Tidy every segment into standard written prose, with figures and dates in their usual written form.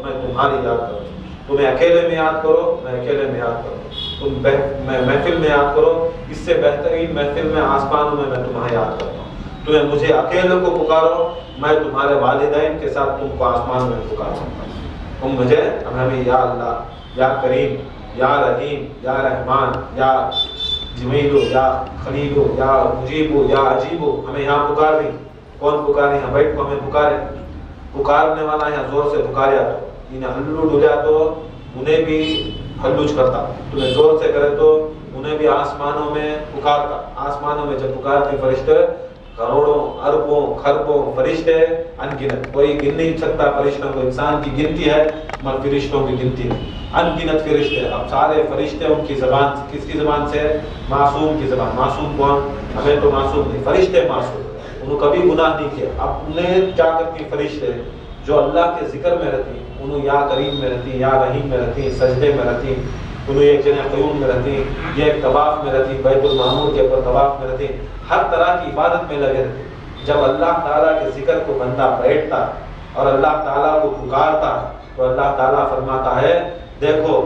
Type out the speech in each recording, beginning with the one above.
میں تمہاری یاد کروں، تمہیں اکیلے میں یاد کرو، میں اکیلے میں یاد کروں، تم محفل میں یاد کرو، اس سے بہترین محفل میں آسمانوں میں تمہیں یاد کرتا ہوں، تمہیں مجھے اکیلے کو پکارو، میں تمہارے والدین کے ساتھ تم کو آسمان میں پکاروں، تم مجھے ہمیں یا اللہ یا کریم یا رحیم یا رحمان یا جمیلو یا خلیلو یا مجیبو یا عجیبو، ہمیں یہاں پکار دیں۔ کون پکارے؟ یہاں بیٹھ کو ہمیں پکارے، پکارنے والا یہاں زور سے پکاریا تو انہیں ہلو ڈولیا تو انہیں بھی ہلوچ کرتا، تمہیں زور سے کرے تو انہیں بھی آسمانوں میں پکارتا۔ آسمانوں میں جب پکارتے فرشتے کروڑوں اربوں خربوں فرشتے ان گنت، کوئی گن نہیں سکتا فرشتوں کو، انسان کی گنتی ہے مگر فرشتوں کی گنتی نہیں، ان گنت فرشتے۔ اب سارے فرشتے ان کی زبان کس کی زبان سے؟ معصوم کی زبان۔ معصوم کون؟ ہمیں تو معصوم نہیں، فرشتے معصوم، انہوں کبھی گناہ نہیں کیا۔ اب انہیں کیا کرتی فرشتے جو اللہ کے ذکر میں رہتی، انہوں یا کریم میں رہتی، یا رحیم میں رہتی، سجدے میں رہتی، انہوں ایک جنہ قیوم میں رہتی، یہ ایک طواف میں رہتی، بیت المعمور کے اوپر طواف میں رہتی، ہر طرح کی عبادت میں لگے رہتے۔ جب اللہ تعالیٰ کے ذکر کو بندہ بیٹھتا اور اللہ تعالیٰ کو پکارتا تو اللہ تعالیٰ فرماتا ہے دیکھو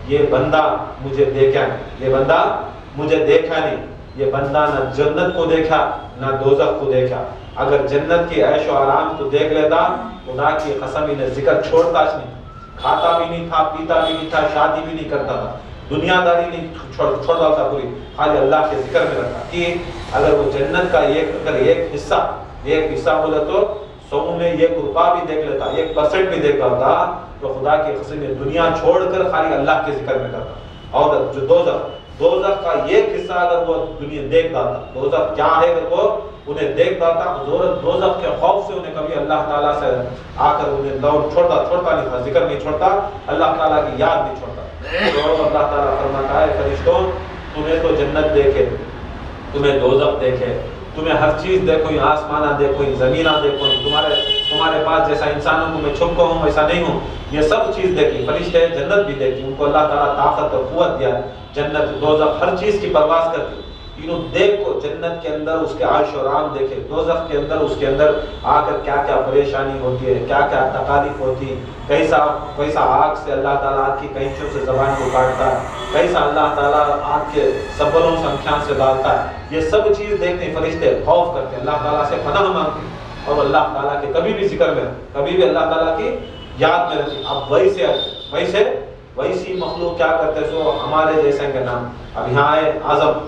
یہ بندہ مجھے دیکھا نہیں، یہ بندہ مجھے دیکھا نہیں، یہ بندہ نہ جنت کو دیکھا نہ دوزخ کو دیکھا۔ اگر جنت کی عیش و آرام کو دیکھ لیتا خدا کی قسم انہیں ذکر چھوڑتا نہیں، کھاتا بھی نہیں تھا، پیتا بھی نہیں تھا، شادی بھی نہیں کرتا تھا، دنیا داری نہیں چھوڑتا تھا، پوری خالی اللہ کے ذکر میں رکھتا کہ اگر وہ جنت کا ایک حصہ بولے تو 100 میں 1 روپیہ بھی دیکھ لیتا، 1% بھی دیکھ لیتا تو خدا کی قسم دنیا چھوڑ کر خالی اللہ کے ذکر میں کرتا۔ اور جو دوزخ کا 1 حصہ اگر وہ دنیا دیکھ داتا، دوزخ کیا ہے اگر وہ انہیں دیکھ داتا، دوزخ کے خوف سے انہیں کبھی اللہ تعالیٰ سے آ کر انہیں چھوڑتا نہیں تھا، ذکر نہیں چھوڑتا، اللہ تعالیٰ کی یاد نہیں چھوڑتا۔ تو اللہ تعالیٰ فرماتا ہے فرشتوں تمہیں تو جنت دیکھے، تمہیں دوزخ دیکھے، تمہیں ہر چیز دیکھو، یہ آسمانہ دیکھو، یہ زمینہ دیکھو، تمہارے پاس جیسا انسانوں کو میں چھپ کو ہوں ویسا نہیں ہوں، یہ سب چیز دیکھی، فرشتے جنت بھی دیکھی، ان کو اللہ تعالیٰ طاقت اور قوت دیا، جنت دوزخ ہر چیز کی پرواز کرتی، انہوں دیکھو جنت کے اندر اس کے عیش و آرام دیکھے، دوزخ کے اندر اس کے اندر آ کر کیا کیا پریشانی ہوتی ہے، کیا کیا تکالیف ہوتی ہے، کیسا آگ سے اللہ تعالیٰ آگ کی قینچوں سے زبان کو کاٹتا ہے، کیسا اللہ تعالیٰ آگ کے سبلوں سے آنکھیں سے ڈالتا ہے، یہ سب چیز دیکھتے ہیں فرشتے، خوف کرتے ہیں، اللہ تعالیٰ سے پناہ مانگتے ہیں اور اللہ تعالیٰ کے کبھی بھی ذکر میں، کبھی بھی اللہ تعالیٰ کی یاد میں رہتی۔ اب ویسی مخلوق کیا کرتے سو ہمارے جیسے کے نام، اب یہاں آئے اعظم،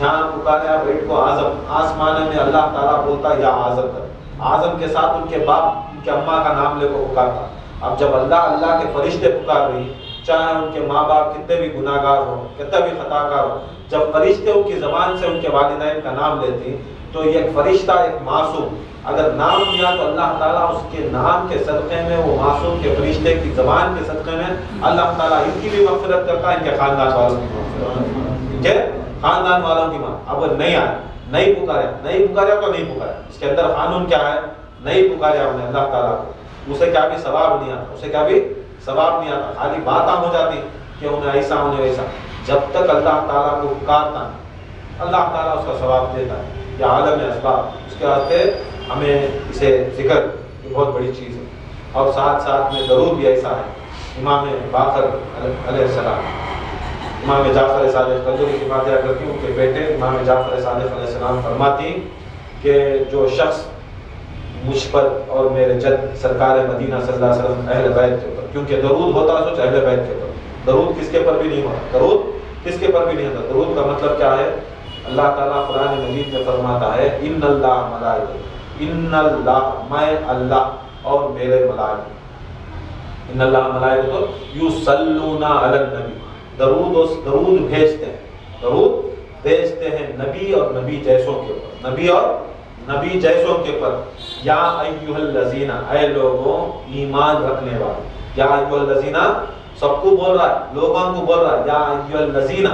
یہاں پکارے بیٹ کو اعظم، آسمان میں اللہ تعالیٰ بولتا یا اعظم کر، اعظم کے ساتھ ان کے باپ ان کے اماں کا نام لے کو پکارتا۔ اب جب اللہ کے فرشتے پکار رہی، چاہے ان کے ماں باپ کتنے بھی گناہ گار ہو، کتنے بھی خطا کار ہو، جب فرشتے ان کی زبان سے ان کے والدین کا نام لیتی تو ایک فرشتہ ایک معصوم اگر نام لیا تو اللہ تعالیٰ اس کے نام کے صدقے میں، وہ معصوم کے فرشتے کی زبان کے صدقے میں اللہ تعالیٰ ان کی بھی مغفرت کرتا ہے، ان کے خاندان والوں کی مغفرت، ان کے خاندان والوں کی اب نہیں آیا، نہیں پکاریا تو نہیں پکاریا، اس کے اندر قانون کیا ہے؟ نہیں پکاریا انہیں اللہ تعالیٰ کو، اسے کیا بھی ثواب نہیں آتا، خالی باتیں ہو جاتی کہ انہیں ایسا انہیں ویسا، جب تک اللہ تعالیٰ کو پکارتا اللہ تعالیٰ اس کا ثواب دیتا ہے، یہ عالم اسباب، اس کے واسطے ہمیں اسے ذکر یہ بہت بڑی چیز ہے۔ اور ساتھ میں درود بھی ایسا ہے، امام باقر علیہ السلام، امام جعفر صادق قدوری کی بات یاد کرتی ہوں کہ بیٹے امام جعفر صادق علیہ السلام فرماتی کہ جو شخص مجھ پر اور میرے جد سرکار مدینہ صلی اللہ علیہ وسلم اہل بیت کے اوپر، کیونکہ درود ہوتا ہے سوچ اہل بیت کے اوپر، درود کس کے پر بھی نہیں ہوتا، درود کا مطلب کیا ہے؟ اللہ تعالیٰ قرآن مجید میں فرماتا ہے ان اللہ میں اللہ اور میرے ملائکہ، ان اللہ ملائکہ یصلون علی النبی، درود بھیجتے ہیں نبی اور نبی جیسوں کے اوپر، یا ایھا الذین، اے لوگوں ایمان رکھنے والے، یا ایھا الذین سب کو بول رہا ہے، لوگوں کو بول رہا ہے، یا ایھا الذین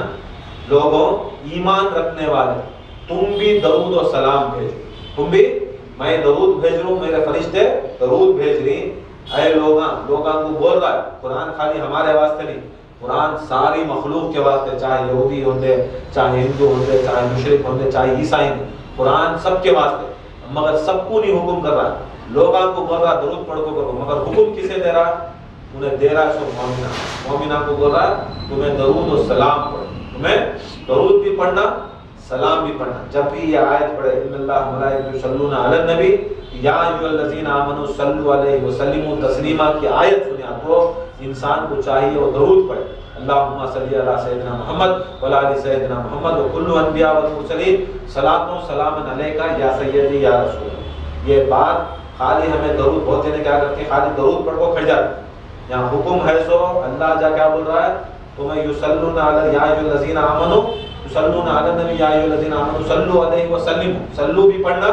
لوگوں ایمان رکھنے والے تم بھی درود و سلام بھیجو، میں درود بھیج رہا ہوں، میرے فرشتے درود بھیج رہی، اے لوگوں کو بول رہا ہے، قرآن خالی ہمارے واسطے نہیں، قرآن ساری مخلوق کے واسطے، چاہے یہودی ہوندے، چاہے ہندو ہوندے، چاہے مشرک ہوندے، چاہے عیسائی ہوندے، قرآن سب کے واسطے، مگر سب کو نہیں حکم کر رہا ہے، لوگوں کو بول رہا درود پڑھ کو کرو، مگر حکم کسے دے رہا؟ انہیں دے رہا ہے سو مومنہ. مومنہ کو بول رہا ہے تمہیں درود و سلام پڑھو, تمہیں درود بھی پڑھنا سلام بھی پڑھنا. جب بھی یہ آیت پڑھے ان اللہ ملائکۃ یصلون علی النبی یا ایھا الذین آمنوا صلوا علیہ وسلموا تسلیما کی آیت سنیا تو انسان کو چاہیے وہ درود پڑھے. اللہم صلی علی سیدنا محمد وعلی آل سیدنا محمد وکل انبیاء والمرسلین صلاۃ و سلام علیک یا سیدی یا رسول. یہ بات خالی ہمیں درود, بہت جنے کیا کرتے ہیں خالی درود پڑھ کو کھڑ جاتے ہیں. یہاں حکم ہے سو اللہ جا کیا بول رہا ہے تمہیں یصلون علی یا ایھا الذین آمنوا یصلون علی النبی یا ایھا الذین آمنوا صلوا علیہ وسلم. صلو بھی پڑھنا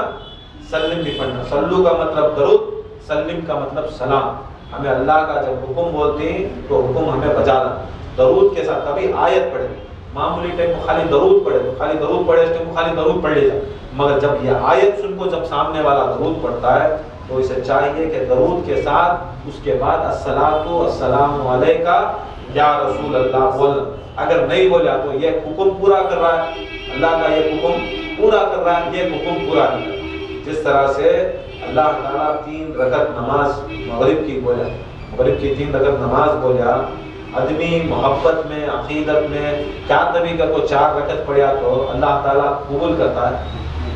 سلم بھی پڑھنا. صلو کا مطلب درود, سلم کا مطلب سلام. ہمیں اللہ کا جب حکم بولتے ہیں تو حکم ہمیں بجانا درود کے ساتھ. کبھی آیت پڑھے معمولی ٹائم کو خالی درود پڑھے تو خالی درود پڑھے اس ٹائم کو خالی درود پڑھ لے جائے, مگر جب یہ آیت سن کو جب سامنے والا درود پڑھتا ہے تو اسے چاہیے کہ درود کے ساتھ اس کے بعد الصلاۃ والسلام علیک یا رسول اللہ بولنا. اگر نہیں بولا تو یہ حکم پورا کر رہا ہے, اللہ کا یہ حکم پورا کر رہا ہے, یہ حکم پورا نہیں کر رہا. جس طرح سے اللہ تعالیٰ 3 رکعت نماز مغرب کی بولا, مغرب کی 3 رکعت نماز بولا, آدمی محبت میں عقیدت میں کیا نبی کا کو 4 رکعت پڑھیا تو اللہ تعالیٰ قبول کرتا ہے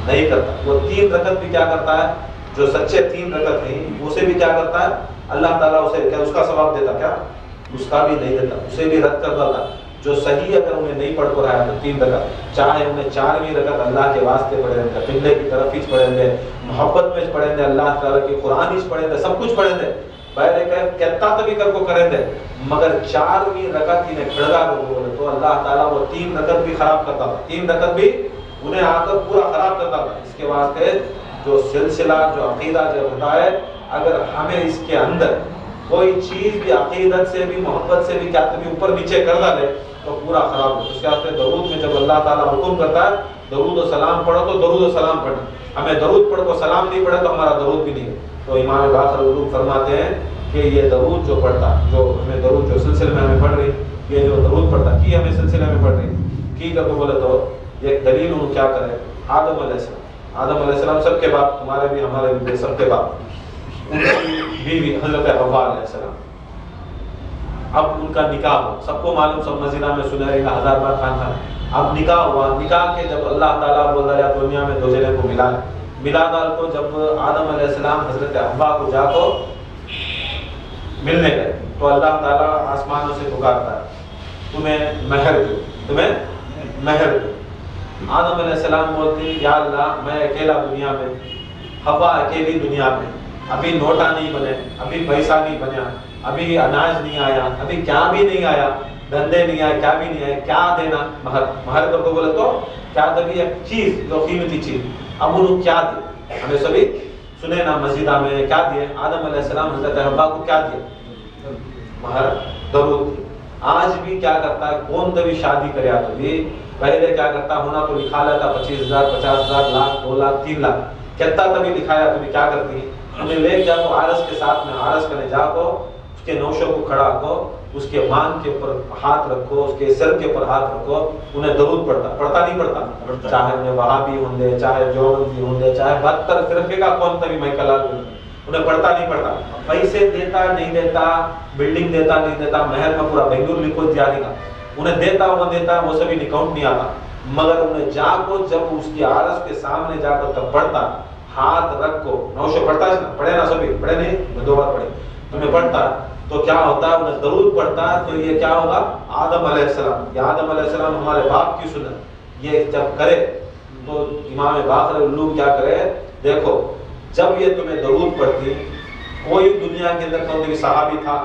نہیں کرتا. وہ 3 رکعت بھی کیا کرتا ہے, جو سچے 3 رکعت ہیں اسے بھی کیا کرتا ہے اللہ تعالیٰ اسے کیا اس کا ثواب دیتا, کیا اس کا بھی نہیں دیتا, اسے بھی رد کر دیتا. جو صحیح اگر انہیں نہیں پڑھ کو رہا ہے تو 3 رکعت چاہے انہیں 4ویں رکعت اللہ کے واسطے پڑھیں گے, قبلے کی طرف ہی پڑھیں گے, محبت میں پڑھیں گے, اللہ تعالیٰ کی قرآن ہی پڑھیں گے, سب کچھ پڑھیں گے, بہرے کہتا تبھی کر کو کریں گے, مگر 4ویں رکعت انہیں کھڑگا کر بولے تو اللہ تعالیٰ وہ 3 رکعت بھی خراب کرتا تھا, 3 رکعت بھی انہیں آ کر پورا خراب کرتا تھا. اس کے واسطے جو سلسلہ جو عقیدہ جو ہوتا ہے اگر ہمیں اس کے اندر کوئی چیز بھی عقیدت سے بھی محبت سے بھی کیا بھی اوپر نیچے کر ڈالے تو پورا خراب ہو. اس کے واسطے درود میں جب اللہ تعالیٰ حکم کرتا ہے درود و سلام پڑھو تو درود و سلام پڑھنا. ہمیں درود پڑھ کو سلام نہیں پڑھے تو ہمارا درود بھی نہیں ہے. تو امام باقر اردو فرماتے ہیں کہ یہ درود جو پڑھتا جو ہمیں درود جو سلسلے میں ہمیں پڑھ رہی یہ جو درود پڑھتا کی ہمیں سلسلے میں پڑھ رہی کی کر کو بولے تو یہ دلیل انہوں کیا کرے. آدم علیہ السلام, آدم علیہ السلام سب کے باپ, تمہارے بھی ہمارے بھی سب کے باپ, ان کی بیوی حضرت حوا علیہ السلام. اب ان کا نکاح ہو, سب کو معلوم, سب مدینہ میں سنے رہے گا 1000 بار خان. اب نکاح ہوا, نکاح کے جب اللہ تعالیٰ بول رہا ہے دنیا میں 2 جنے کو ملا دال کو, جب آدم علیہ السلام حضرت حوا کو جا کو ملنے گئے تو اللہ تعالیٰ آسمانوں سے پکارتا ہے تمہیں مہر دو, تمہیں مہر دو. آدم علیہ السلام بولتے ہیں یا اللہ میں اکیلا دنیا میں, حوا اکیلی دنیا میں, ابھی نوٹا نہیں بنے, ابھی پیسہ نہیں بنیا, ابھی اناج نہیں آیا, ابھی کیا بھی نہیں آیا, دھندے نہیں آئے, کیا بھی نہیں آئے, کیا دینا مہر. مہر کر کو بولے تو کیا دبی ایک چیز جو قیمتی چیز. اب انہوں کیا دے ہمیں سبھی سنے نا مسجدہ میں کیا دیے آدم علیہ السلام حضرت حوا کو کیا دیے مہر درود. آج بھی کیا کرتا ہے کون تبھی شادی کریا تو بھی پہلے کیا کرتا ہونا تو لکھا لیتا 25,000 50,000 لاکھ 2 لاکھ 3 لاکھ کہتا تبھی لکھایا تو بھی کیا کرتی ہے انہیں لے جا کو عارض کے ساتھ میں عارض کرنے جا کو اس کے نوشوں کو کھڑا کو اس کے مان کے اوپر ہاتھ رکھو, اس کے سر کے اوپر ہاتھ رکھو, انہیں درود پڑھتا نہیں پڑھتا, چاہے انہیں وہابی ہوں دے, چاہے دیوبندی ہوں دے, چاہے 72 فرقے کا کون تبھی مائیکل لال انہیں پڑھتا نہیں پڑھتا. پیسے دیتا نہیں دیتا, بلڈنگ دیتا نہیں دیتا, محل میں پورا بنگلور لکھو تیاری کا انہیں دیتا وہ دیتا وہ سبھی اکاؤنٹ نہیں آتا, مگر انہیں جا کو جب اس کی عارض کے سامنے جا کر تب پڑھتا ہاتھ رکھ کو نوشے پڑھتا ہے نا, پڑھے نا سبھی پڑھے نہیں, میں 2 بار پڑھے تمہیں پڑھتا تو کیا ہوتا ہے انہیں درود پڑھتا تو یہ کیا ہوگا آدم علیہ السلام. یہ آدم علیہ السلام ہمارے باپ کی سنت یہ جب کرے تو امام باقر لوگ کیا کرے دیکھو جب یہ تمہیں درود پڑھتی کوئی دنیا کے اندر کوئی صحابی تھا,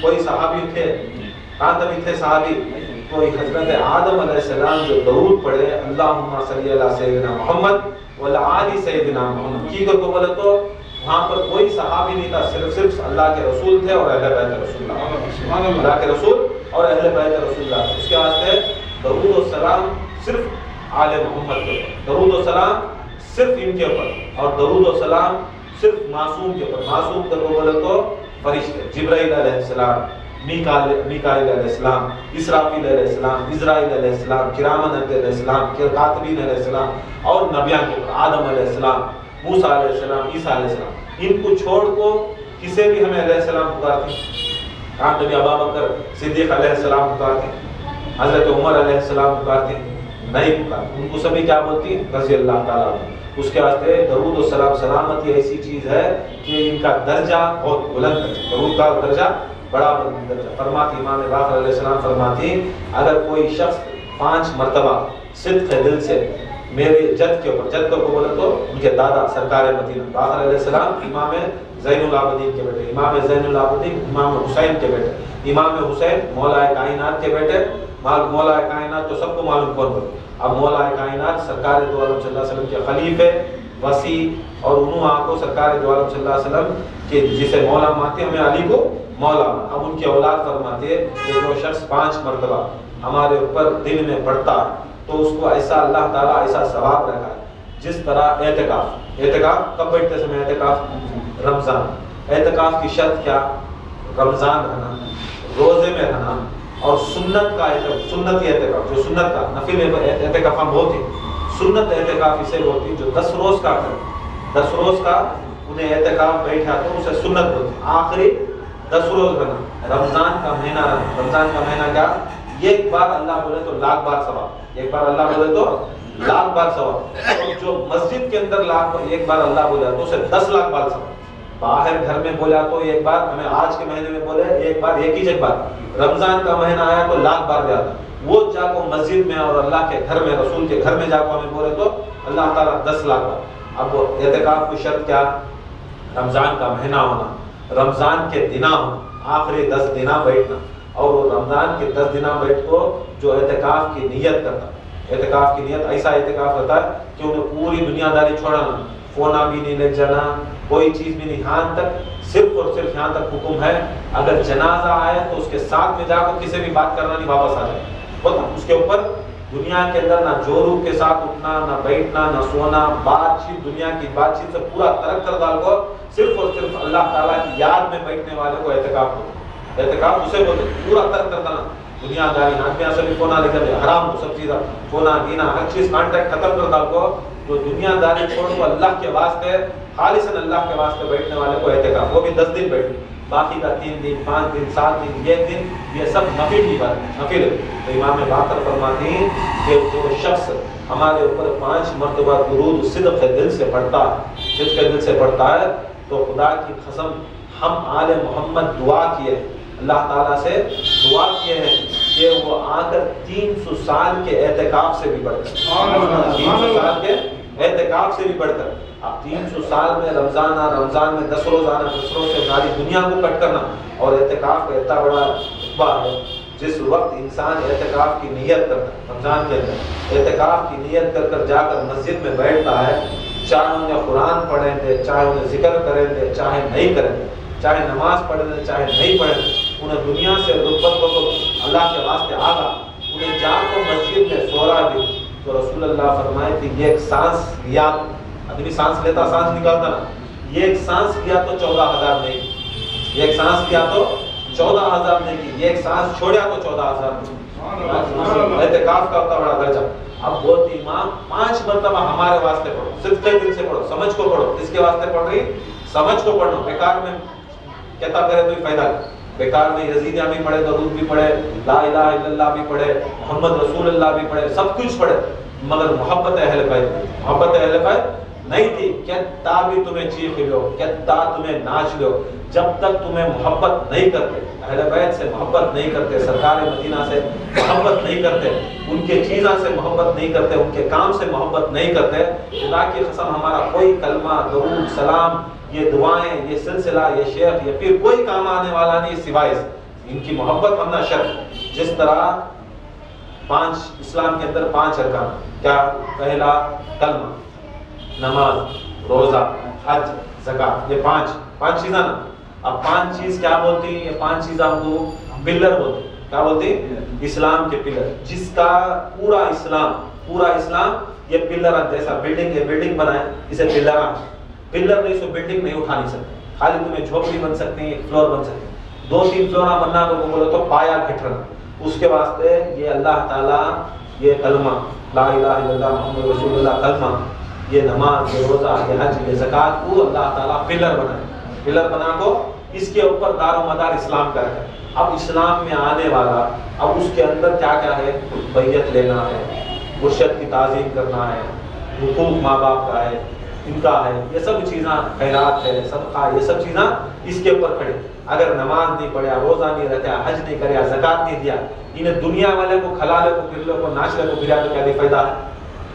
کوئی صحابی تھے کہاں تبھی تھے صحابی, کوئی حضرت آدم علیہ السلام جو درود پڑھے اللہم صلی علی سیدنا محمد وعلی آل سیدنا محمد کی کو بولے تو وہاں پر کوئی صحابی نہیں تھا, صرف اللہ کے رسول تھے اور اہل بیت رسول اللہ, اللہ کے رسول اور اہل بیت رسول اللہ. اس کے واسطے درود و سلام صرف آل محمد کے اوپر, درود و سلام صرف ان کے اوپر, اور درود و سلام صرف معصوم کے اوپر. معصوم کو بولے تو فرشتے جبرائیل علیہ السلام, میکائیل علیہ السلام, اسرافیل علیہ السلام, اسرائیل علیہ السلام, کرامن علیہ السلام, کاتبین علیہ السلام اور نبیان کے اوپر آدم علیہ السلام, موسیٰ علیہ السلام, عیسیٰ علیہ السلام. ان کو چھوڑ کو کسے بھی ہمیں علیہ السلام پکارتے آپ نبی ابو بکر صدیق علیہ السلام پکارتے ہیں، حضرت عمر علیہ السلام پکارتے ہیں؟ نہیں پکارتے، ان کو سبھی کیا بولتی ہیں؟ رضی اللہ تعالیٰ عنہ۔ اس کے واسطے درود و سلام، سلامتی ایسی چیز ہے کہ ان کا درجہ بہت بلند ہے، درود کا درجہ بڑا بلند درجہ۔ فرماتی امام باقر علیہ السلام فرماتی اگر کوئی شخص 5 مرتبہ صدق دل سے میرے جد کے اوپر، جد کو بولے تو ان کے دادا سرکار مدینہ باقر علیہ السلام امام زین العابدین کے بیٹے، امام زین العابدین امام حسین کے بیٹے، امام حسین مولا کائنات کے بیٹے۔ مولا کائنات تو سب کو معلوم کون بولے، اب مولا کائنات سرکار دو عالم صلی اللہ علیہ وسلم کے خلیفے وسیع، اور انہوں آپ کو سرکار دو عالم صلی اللہ علیہ وسلم کے جسے مولا مانتے ہمیں علی کو مولا مان۔ اب ان کی اولاد فرماتے کہ جو شخص 5 مرتبہ ہمارے اوپر دن میں پڑھتا ہے تو اس کو ایسا اللہ تعالیٰ ایسا ثواب رکھا ہے جس طرح اعتکاف۔ اعتکاف کب بیٹھتے سمے؟ اعتکاف رمضان۔ اعتکاف کی شرط کیا؟ رمضان رہنا، روزے میں رہنا، اور سنت کا سنتی اعتکاف، جو سنت کا نفل اعتکاف ہم ہوتے سنت اعتکاف اسے ہوتی جو 10 روز کا کرے، 10 روز کا انہیں اعتکاف بیٹھا تو اسے سنت ہوتی، آخری 10 روز رہنا، رمضان کا مہینہ رہنا۔ رمضان کا مہینہ کیا؟ ایک بار اللہ بولے تو لاکھ بار ثواب، ایک بار اللہ بولے تو لاکھ بار ثواب، اور جو مسجد کے اندر ایک بار اللہ بولا تو اسے 10 لاکھ بار ثواب۔ باہر گھر میں بولا تو ایک بار، ہمیں آج کے مہینے میں بولے ایک بار، ایک ہی بار، رمضان کا مہینہ آیا تو لاکھ بار زیادہ، وہ جا کو مسجد میں اور اللہ کے گھر میں، رسول کے گھر میں جا کو ہمیں بولے تو اللہ تعالیٰ 10 لاکھ بار۔ اب اعتکاف کی شرط کیا؟ رمضان کا مہینہ ہونا، رمضان کے دنہ ہونا، آخری 10 دنہ بیٹھنا، اور وہ رمضان کے 10 دنہ بیٹھ کو جو اعتکاف کی نیت کرتا، اعتکاف کی نیت ایسا اعتکاف ہوتا ہے کہ انہیں پوری دنیا داری چھوڑنا، فونا بھی نہیں لے جانا، کوئی چیز بھی نہیں، یہاں تک صرف اور صرف یہاں تک حکم ہے اگر جنازہ آئے تو اس کے ساتھ میں جا کر کسی بھی بات کرنا نہیں، واپس آ جائے، ہوتا اس کے اوپر دنیا کے اندر نہ جورو کے ساتھ اٹھنا، نہ بیٹھنا، نہ سونا، بات چیت، دنیا کی بات چیت سے پورا ترک کر ڈال کو صرف اور صرف اللہ تعالیٰ کی یاد میں بیٹھنے والے کو اعتکاف ہوتا ہے۔ اعتکاف اسے بولتے پورا ترک کرنا، دنیا داری آدمی اصل فونا لے کر حرام کو سب چیز، فونا گینا ہر چیز کانٹیکٹ ختم کر ڈال کو، جو دنیا داری چھوڑ کو اللہ کے واسطے خالصاً اللہ کے واسطے بیٹھنے والے کو اعتکاف، وہ بھی 10 دن بیٹھے، باقی کا 3 دن 5 دن 7 دن 1 دن یہ سب نفل کی بات ہے، نفل ہے۔ تو امام باقر فرماتے ہیں کہ جو شخص ہمارے اوپر 5 مرتبہ درود صدق دل سے پڑھتا ہے، صدق دل سے پڑھتا ہے، تو خدا کی قسم ہم آل محمد دعا کیے، اللہ تعالیٰ سے دعا کیے ہیں کہ وہ آ کر 300 سال کے اعتکاف سے بھی بڑھ کر، 300 سال کے اعتکاف سے بھی بڑھ کر، اب 300 سال میں رمضان میں 10 روز آنا، 10 روز سے ساری دنیا کو کٹ کرنا، اور اعتکاف کا اتنا بڑا رتبہ ہے۔ جس وقت انسان اعتکاف کی نیت کرتا ہے، رمضان کے اندر اعتکاف کی نیت کر کر جا کر مسجد میں بیٹھتا ہے، چاہے انہیں قرآن پڑھیں دے، چاہے انہیں ذکر کریں دے، چاہے نہیں کریں دے، چاہے نماز پڑھیں دے، چاہے نہیں پڑھیں دے، انہیں دنیا سے رغبت کو اللہ کے واسطے آگا، انہیں جا کو مسجد میں سورا بھی، تو رسول اللہ فرمائے کہ یہ ایک سانس لیا، آدمی سانس لیتا سانس نکالتا نا، یہ ایک سانس لیا تو 14,000 نہیں، یہ ایک سانس لیا تو 14,000 نہیں کی، یہ ایک سانس چھوڑیا تو 14,000 نہیں۔ اعتکاف کا اتنا بڑا درجہ۔ اب بولتی امام 5 مرتبہ ہمارے واسطے پڑھو، صرف دل سے پڑھو، سمجھ کو پڑھو، اس کے واسطے پڑھ رہی سمجھ کو پڑھنا، بیکار میں کہتا کرے تو فائدہ نہیں، بیکار میں یزیدیاں بھی پڑھے، درود بھی پڑھے، لا الہ الا اللہ بھی پڑھے، محمد رسول اللہ بھی پڑھے، سب کچھ پڑھے، مگر محبت اہل بیت، محبت اہل بیت نہیں تھی، کہتا بھی تمہیں چیخ لو، کہتا تمہیں ناچ لو، جب تک تمہیں محبت نہیں کرتے، اہل بیت سے محبت نہیں کرتے، سرکار مدینہ سے محبت نہیں کرتے، ان کے چیزاں سے محبت نہیں کرتے، ان کے کام سے محبت نہیں کرتے، خدا کی قسم ہمارا کوئی کلمہ، درود، سلام، یہ دعائیں، یہ سلسلہ، یہ شیخ، یہ پھر کوئی کام آنے والا نہیں سوائے ان کی محبت ہونا شرط۔ جس طرح 5 اسلام کے اندر 5 ارکان، کیا؟ پہلا کلمہ، نماز، روزہ، حج، زکات، یہ 5 چیزاں نا۔ اب 5 چیز کیا بولتی ہیں؟ یہ 5 چیزیں ہم کو پلر بولتے ہیں، کیا بولتے ہیں؟ اسلام کے پلر، جس کا پورا اسلام یہ پلر، جیسا بلڈنگ بنائے اسے پلر نہیں، سو بلڈنگ نہیں اٹھا نہیں سکتے، خالی تمہیں جھوپڑی بن سکتے ہیں، ایک فلور بن سکتے ہیں، 2-3 فلور بننا اگر بولو تو پایا گھٹنا، اس کے واسطے یہ اللہ تعالیٰ یہ کلمہ لا الہ الا اللہ محمد رسول اللہ کلمہ، یہ نماز، یہ روزہ، یہ حج، یہ زکات کو اللہ تعالیٰ پلر بنا کو اس کے اوپر دار و مدار اسلام کا ہے. اب اسلام میں آنے والا اب اس کے اندر کیا کیا ہے؟ بیعت لینا ہے، مرشد کی تعظیم کرنا ہے، حقوق ماں باپ کا ہے، ان کا ہے، یہ سب چیزاں، خیرات ہے، صدقہ، یہ سب چیزاں اس کے اوپر کھڑے. اگر نماز نہیں پڑھا، روزہ نہیں رکھا، حج نہیں کریا، زکات نہیں دیا، انہیں دنیا والے کو کھلا لے کو پھر لے کو ناچ لے کو پھریا تو کیا دی فائدہ ہے؟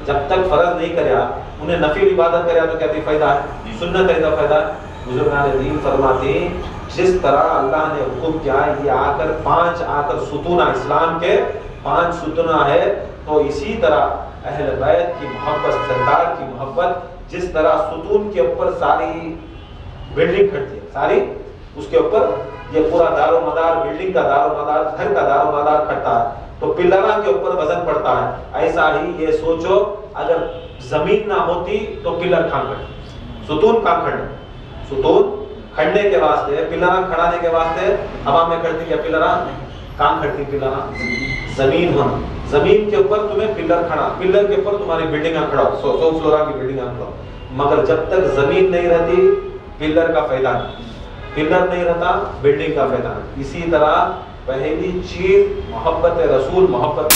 جب تک فرض نہیں کریا، انہیں نفل عبادت کریا تو کیا دی فائدہ ہے؟ سنت کا فائدہ ہے. بزرگان دین فرماتے ہیں جس طرح اللہ نے حکم کیا یہ آ کر 5 ستون اسلام کے 5 ستون ہے، تو اسی طرح اہل بیت کی محبت، سرکار کی محبت جس طرح ستون کے اوپر ساری بلڈنگ کھڑتی ہے، ساری اس کے اوپر یہ پورا دار و مدار، بلڈنگ کا دار و مدار، گھر کا دار و مدار کھڑتا ہے، تو پلروں کے اوپر وزن پڑتا ہے. ایسا ہی یہ سوچو اگر زمین نہ ہوتی تو پلر کہاں کھڑے، ستون کہاں کھڑے؟ ستون کھڑنے کے واسطے، پلراں کھڑانے کے واسطے ہوا میں کھڑتی کیا پلراں؟ کہاں کھڑتی پلراں؟ زمین ہونا. زمین کے اوپر تمہیں پلر کھڑا، پلر کے اوپر تمہاری بلڈنگاں کھڑا، 100 فلورا کی بلڈنگاں کھڑا. مگر جب تک زمین نہیں رہتی پلر کا فائدہ نہیں، پلر نہیں رہتا بلڈنگ کا فائدہ نہیں. اسی طرح پہلی چیز محبت رسول، محبت